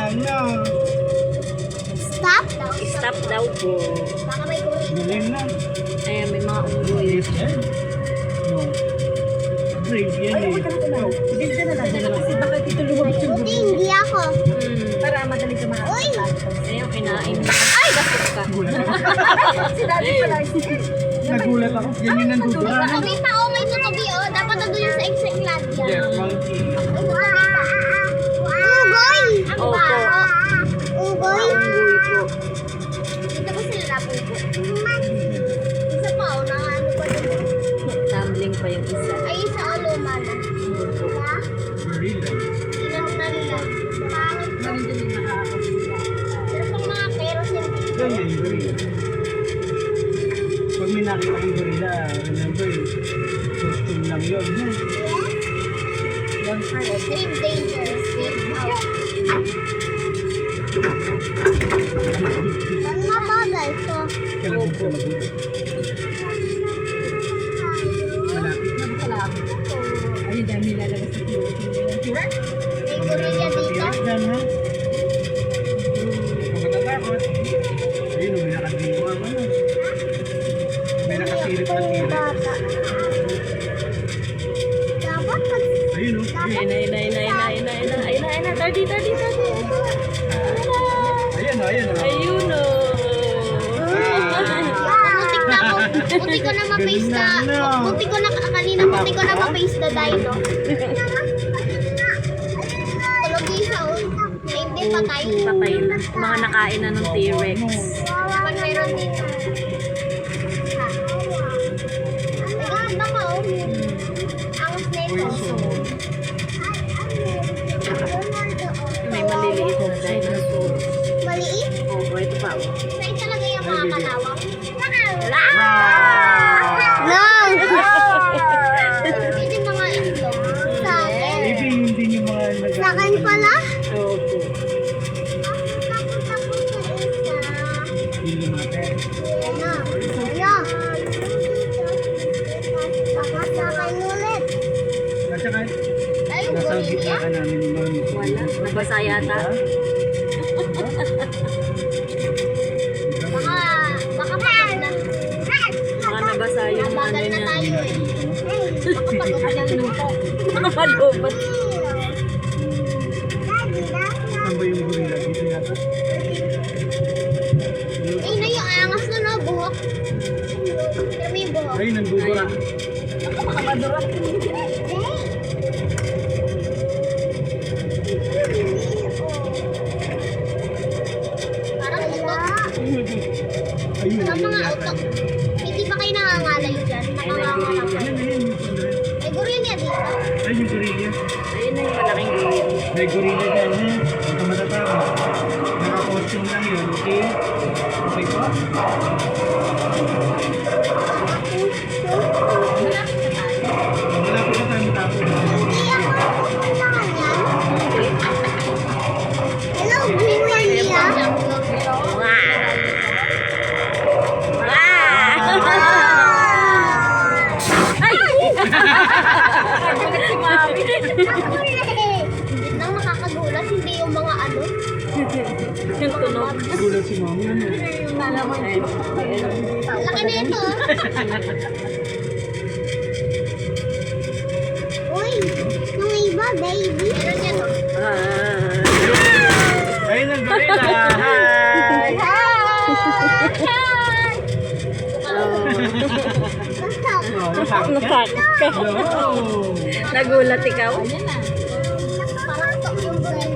ano. Stop? Stop daw po. Baka may gorilla. Galing na. Ayan, may mga unggoy. Yes, yan. No. Brave yan eh. Hindi ka na lang. Kasi bakit ito lumabas yung Buti hindi ako. para madali ka Uy! Ayun, kinain. Ay, gastos ka. Si daddy pala. Nagulat ako. Ganyan ang dudura. Sabi pa, oh, may tutubi, oh. Dapat nandun yung sa Encyclopedia. Yes, monkey. Ugoy! Ang Opo. baho. Ugoy? Unggoy po. Dito ko sila napupo. Isa pa, oh, ano pa dito. Tumbling pa yung isa. Ay, isa, oh, luma na. Diba? Gorilla. Ilan na nila. Pangit ko. Pero pang mga peros yung Yan yan, yung gorilla. Pag may nakita kang gorilla, remember, costume lang yun. extreme danger. Ang mabagal to. Kalabog sa labog. Malapit na. Ay, dami lalabas sa tiyo. May gorilla dito. Tiyak dyan, ha? Kung matatakot. Ayun, may nakadiliwa mo na. May nakasilip na tira. Bata. Dapat pag... Ayun, oh. Ayun na. Tardi. Ayun, ayun, oh. Ayun o. Muntik ko na ma-face na. Muntik ko na ma-face na dino. Tulog isa, oh. Hindi patay. Patay na. Mga nakain na ng T-Rex. Pag meron dito. Ay, ganda ka, oh. Angas na ito. May maliliit na dinosaur. Maliit? Oh, ito pa. Sa'yo talaga yung mga kalawang. Wow! Hindi yung mga itlog. Sa akin. Maybe hindi nyo mga nag- Sa akin pala? Opo. Tapos sa isa. Hindi lumapit. Ano? Kuya. Baka sa akin ulit. At saka, Ay, nasa gitna gorilla. ka namin ni Mami. Wala. Nabasa yata. Baka pagod na. Baka nabasa yung ano Bagal na niya. tayo eh. Baka pagod na luto. Baka malupat. Saan ba yung gorilla? Dito yata. Ay, na yung angas na no, buhok. Pero may buhok. Ay, nandudura. Parang utok. Ayun, Sa ayun mga yata. utok. Hindi pa kayo nangangalay dyan. Nangangalay. Ayun, ayun. May gorilla dito. Ay, yung gorilla. Ayun na yung malaking gorilla. May gorilla dyan, ha? Huwag ka matatakot. Naka-costume lang yun, okay? Okay po? Malapit na tayo matapos. Hindi ako kailangan yan. Hello, gorilla. Si Mami. Hindi na makakagulat, hindi yung mga ano. Yung tunog. Gulat si Mami, ano? Laki na ito. Uy, yung iba, baby. Meron yan, oh. Ayun ang gorilla! Hi! Basta, Oh, nasakit ka? Nasakit ka. No! Nagulat ikaw. Ayan na.